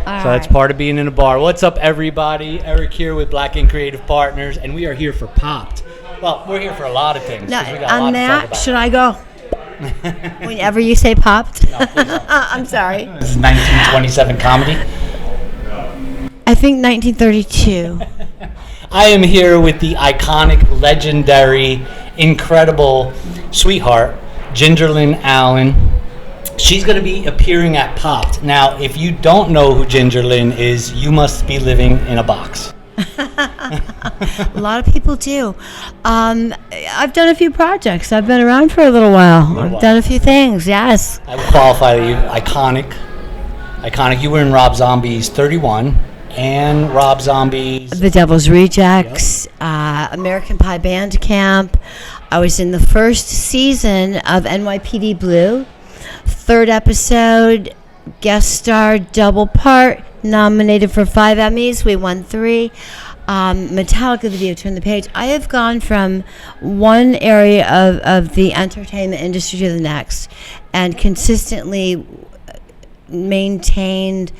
So that's part of being in a bar. What's up, everybody? Eric here with Black Ink Creative Partners, and we are here for Popped. Well, we're here for a lot of things. No, We got a lot on to talk that, about. should I go? Whenever you say popped. No, please don't. I'm sorry. This is 1927 comedy. I think 1932. I am here with the iconic, legendary, incredible sweetheart, Ginger Lynn Allen. She's going to be appearing at Popped. Now, if you don't know who Ginger Lynn is, you must be living in a box. A lot of people do. I've done a few projects. I've been around for a little while. I've done a few things, yes. I would qualify you iconic. Iconic. You were in Rob Zombie's 31 and Rob Zombie's The Devil's Rejects, American Pie Band Camp. I was in the first season of NYPD Blue. Third episode, guest star, double part, nominated for 5 Emmys. We won 3. Metallica, the video, Turn the Page. I have gone from one area of the entertainment industry to the next and consistently maintained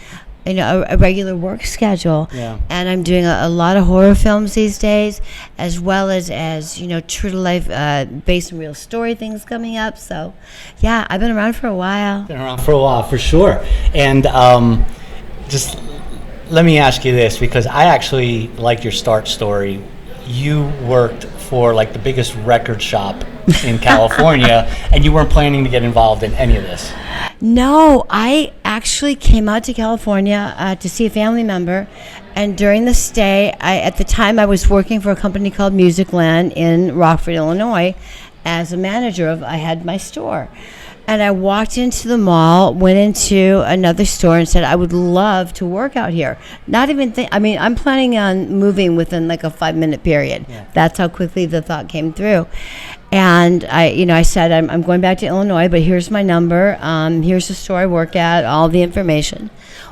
a regular work schedule. Yeah. And I'm doing a lot of horror films these days, as well as true to life, based on real story things coming up. So, yeah, I've been around for a while. Been around for a while, for sure. And just let me ask you this, because I actually like your start story. You worked for like the biggest record shop in California, and you weren't planning to get involved in any of this. No, I actually came out to California to see a family member, and during the stay, at the time I was working for a company called Musicland in Rockford, Illinois, as a manager I had my store. And I walked into the mall, went into another store and said, I would love to work out here. Not even I'm planning on moving within like a 5-minute period. Yeah. That's how quickly the thought came through. And I said, I'm going back to Illinois, but here's my number. Here's the store I work at, all the information.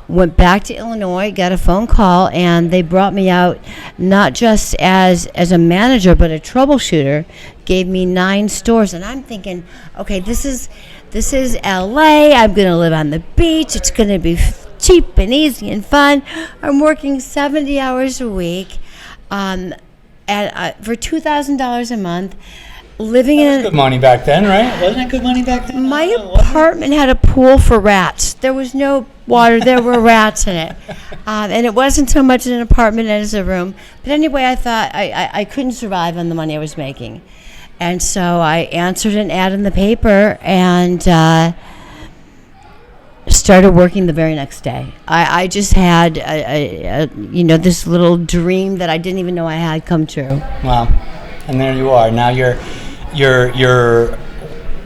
Went back to Illinois, got a phone call, and they brought me out not just as a manager, but a troubleshooter. Gave me 9 stores, and I'm thinking, okay, this is LA. I'm going to live on the beach. It's going to be cheap and easy and fun. I'm working 70 hours a week for $2,000 a month. Living in good money back then, right? Wasn't it good money back then? My apartment had a pool for rats. There was no water. There were rats in it. And it wasn't so much an apartment as a room. But anyway, I thought I couldn't survive on the money I was making. And so I answered an ad in the paper and started working the very next day. I just had this little dream that I didn't even know I had come true. Wow. And there you are. Now you're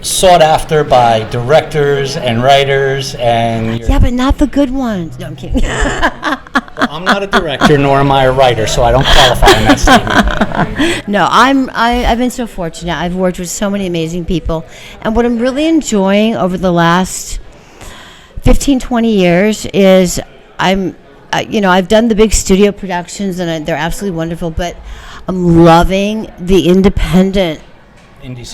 sought after by directors and writers, and yeah, but not the good ones. No, I'm kidding. I'm not a director, nor am I a writer, so I don't qualify in that statement. No, I've been so fortunate. I've worked with so many amazing people, and what I'm really enjoying over the last 15, 20 years is I've done the big studio productions, and they're absolutely wonderful, but I'm loving the independent indie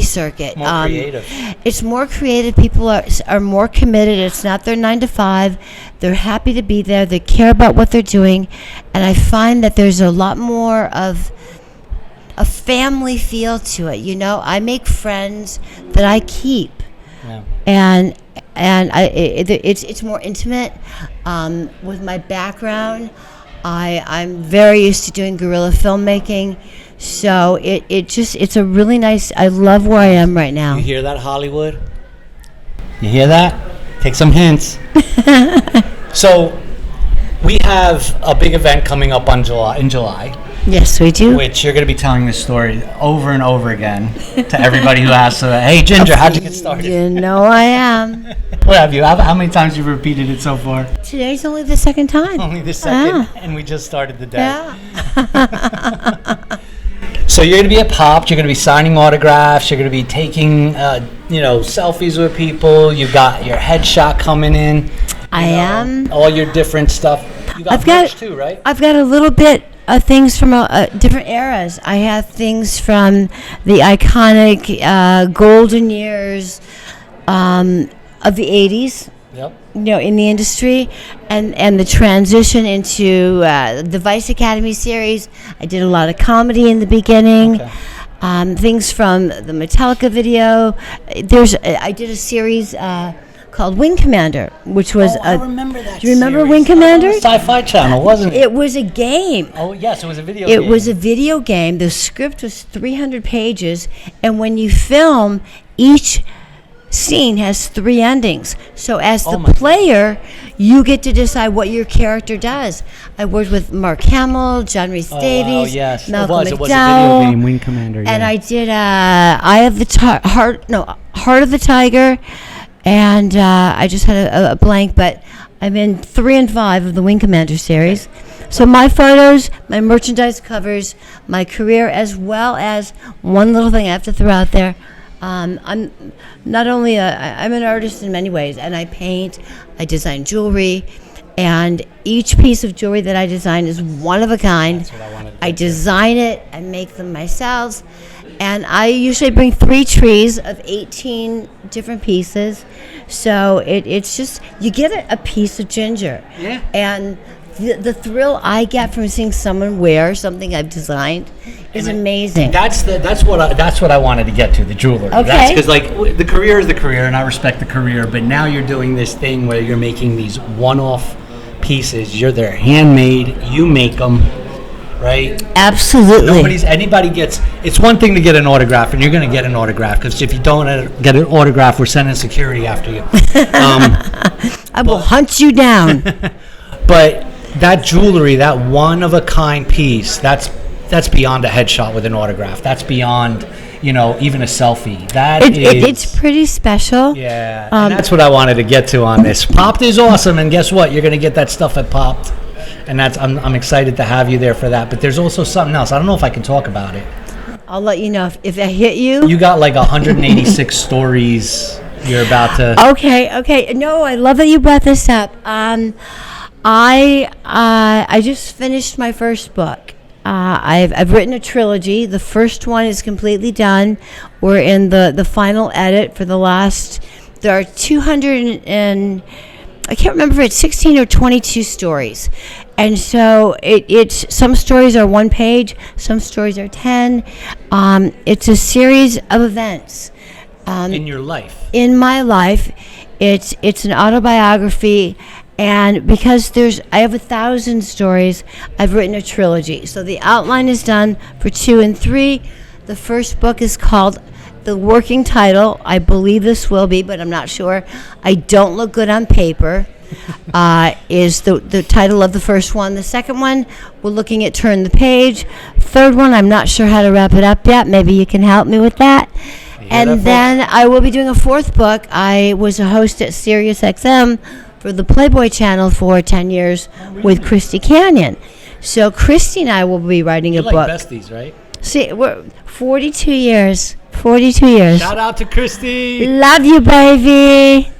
circuit. More creative. It's more creative. People are more committed. It's not their 9 to 5. They're happy to be there. They care about what they're doing, and I find that there's a lot more of a family feel to it. I make friends that I keep, yeah. and it's more intimate. With my background, I'm very used to doing guerrilla filmmaking. So it's a really nice, I love where I am right now. You hear that, Hollywood? You hear that? Take some hints. So we have a big event coming up in July. Yes, we do. Which you're going to be telling this story over and over again to everybody who asks, hey, Ginger, how'd you get started? You know I am. What have you? How many times have you repeated it so far? Today's only the second time. Only the second, and we just started the day. Yeah. So you're going to be at Popped. You're going to be signing autographs. You're going to be taking, selfies with people. You got your headshot coming in. I am. All your different stuff. You got merch too, right? I've got a little bit of things from different eras. I have things from the iconic golden years of the 80s. Yep. in the industry, and the transition into the Vice Academy series. I did a lot of comedy in the beginning. Okay. Things from the Metallica video. I did a series called Wing Commander, which was I remember that. Do you remember series. Wing Commander? Sci-Fi Channel, wasn't it? It was a game. Oh yes, it was a video game. It was a video game. The script was 300 pages, and when you film, each scene has 3 endings. So as the player, you get to decide what your character does. I worked with Mark Hamill, John Rhys Davies, yes. Malcolm It was a video McDowell, game, Wing Commander. and Yeah. I did Heart of the Tiger, and I just had a blank, but I'm in 3 and 5 of the Wing Commander series. So my photos, my merchandise covers, my career, as well as one little thing I have to throw out there. I'm not only I'm an artist in many ways, and I paint, I design jewelry, and each piece of jewelry that I design is one of a kind. That's what I wanted to I get to. design it, I make them myself, and I usually bring 3 trees of 18 different pieces. So it's just, you get a piece of ginger. Yeah. And the thrill I get from seeing someone wear something I've designed is amazing. That's what I wanted to get to, the jewelry. Okay. Because the career is the career, and I respect the career. But now you're doing this thing where you're making these one-off pieces. They're handmade. You make them, right? Absolutely. Anybody gets. It's one thing to get an autograph, and you're going to get an autograph. Because if you don't get an autograph, we're sending security after you. I will hunt you down. But that jewelry, that one-of-a-kind piece, that's beyond a headshot with an autograph. That's beyond, even a selfie. It's pretty special. Yeah, and that's what I wanted to get to on this. Popped is awesome, and guess what? You're going to get that stuff at Popped, and I'm excited to have you there for that. But there's also something else. I don't know if I can talk about it. I'll let you know if I hit you. You got like 186 stories you're about to... Okay. No, I love that you brought this up. I just finished my first book. I've written a trilogy. The first one is completely done. We're in the final edit for the last. There are 200 and I can't remember if it's 16 or 22 stories, and so it's some stories are 1 page, some stories are 10. It's a series of events. in your life. In my life, it's an autobiography. And because I have 1,000 stories, I've written a trilogy. So the outline is done for 2 and 3. The first book is called, the working title, I believe this will be, but I'm not sure, I Don't Look Good on Paper, is the title of the first one. The second one, we're looking at Turn the Page. Third one, I'm not sure how to wrap it up yet. Maybe you can help me with that. And then I will be doing a 4th book. I was a host at SiriusXM for the Playboy channel for 10 years with Christy Canyon. So Christy and I will be writing a book. You're like besties, right? See, we're 42 years. 42 years. Shout out to Christy. Love you, baby.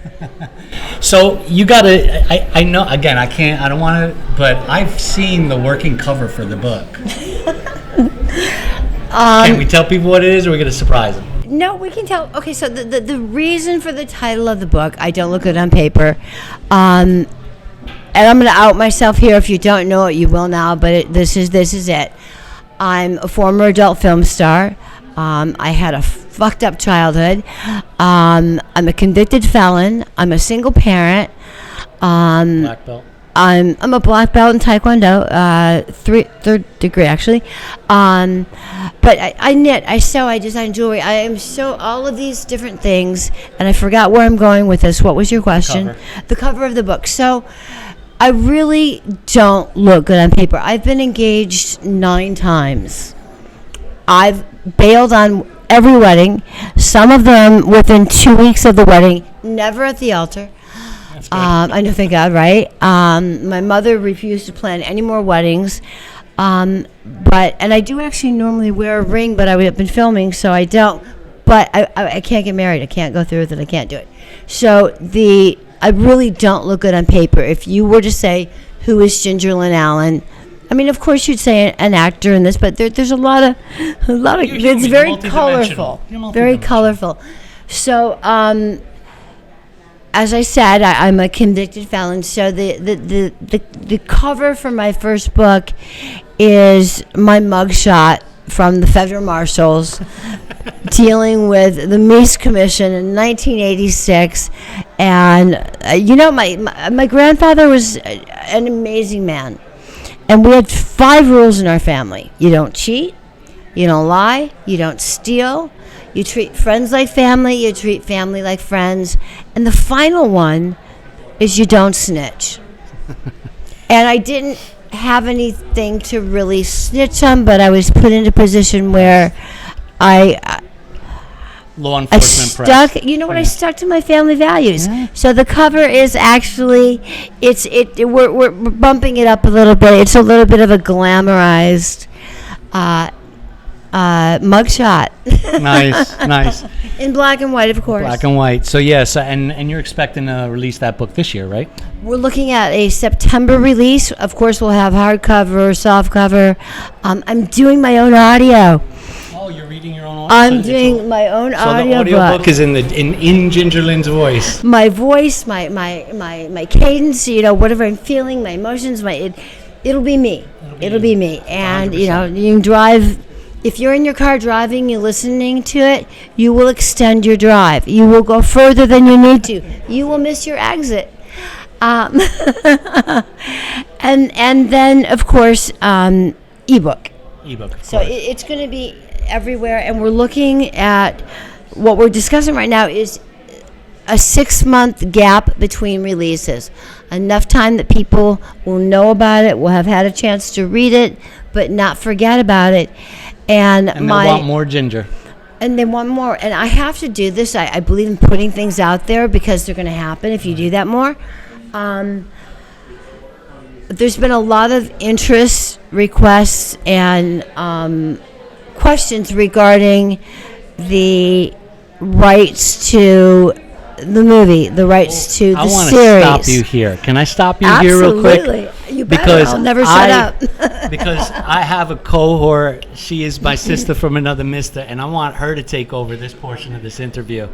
So you gotta, I know, again, I don't want to, but I've seen the working cover for the book. Can we tell people what it is, or are we going to surprise them? No, we can tell. Okay, so the reason for the title of the book, I Don't Look Good on Paper, and I'm going to out myself here. If you don't know it, you will now, but this is it. I'm a former adult film star. I had a fucked up childhood. I'm a convicted felon. I'm a single parent. Black belt. I'm a black belt in Taekwondo, third degree actually. But I knit, I sew, I design jewelry. I am so all of these different things, and I forgot where I'm going with this. What was your question? The cover of the book. So I really don't look good on paper. I've been engaged 9 times. I've bailed on every wedding, some of them within 2 weeks of the wedding, never at the altar. I know, thank God, right? My mother refused to plan any more weddings. And I do actually normally wear a ring, but I've been filming, so I don't. But I can't get married. I can't go through with it. I can't do it. So I really don't look good on paper. If you were to say, who is Ginger Lynn Allen? I mean, of course you'd say an actor in this, but there's a lot of it's very colorful. Very colorful. So, as I said, I'm a convicted felon. So the cover for my first book is my mugshot from the federal marshals dealing with the Meese Commission in 1986. And my grandfather was an amazing man, and we had 5 rules in our family: you don't cheat, you don't lie, you don't steal, you treat friends like family, you treat family like friends, and the final one is you don't snitch. And I didn't have anything to really snitch on, but I was put in a position where Law enforcement stuck. press. You know what? I stuck to my family values. Yeah. So the cover is actually we're bumping it up a little bit. It's a little bit of a glamorized mugshot. Nice. In black and white, of course. Black and white. So yes, and you're expecting to release that book this year, right? We're looking at a September release. Of course, we'll have hardcover, softcover. I'm doing my own audio. Oh, you're reading your own audio? I'm doing my own audio. So the audio book is in Ginger Lynn's voice. My voice, my cadence, whatever I'm feeling, my emotions, it'll be me. It'll be me. And 100%. You can drive. If you're in your car driving, you're listening to it, you will extend your drive. You will go further than you need to. You will miss your exit. And then, of course, ebook. So it's going to be everywhere, and we're looking at what we're discussing right now is a 6-month gap between releases. Enough time that people will know about it, will have had a chance to read it, but not forget about it. And they want more Ginger. And they want more. And I have to do this. I believe in putting things out there because they're going to happen if you do that more. There's been a lot of interest, requests, and questions regarding the rights to the movie, the rights to the series. I want to stop you here. Can I stop you here real quick? Absolutely. You better. Because I'll never shut up. Because I have a cohort. She is my sister from another mister, and I want her to take over this portion of this interview.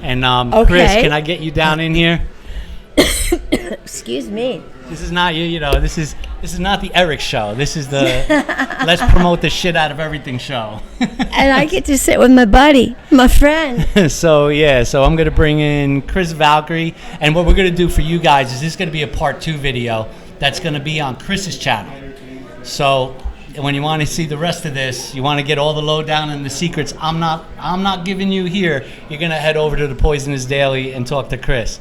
And okay. Chris, can I get you down in here? Excuse me. This is not you. This is not the Eric show. This is the let's promote the shit out of everything show. And I get to sit with my buddy, my friend. So I'm gonna bring in Chris Valkyrie, and what we're gonna do for you guys is this is gonna be a part 2 video that's gonna be on Chris's channel. So when you want to see the rest of this, you want to get all the lowdown and the secrets I'm not giving you here. You're gonna head over to the Poisonous Daily and talk to Chris.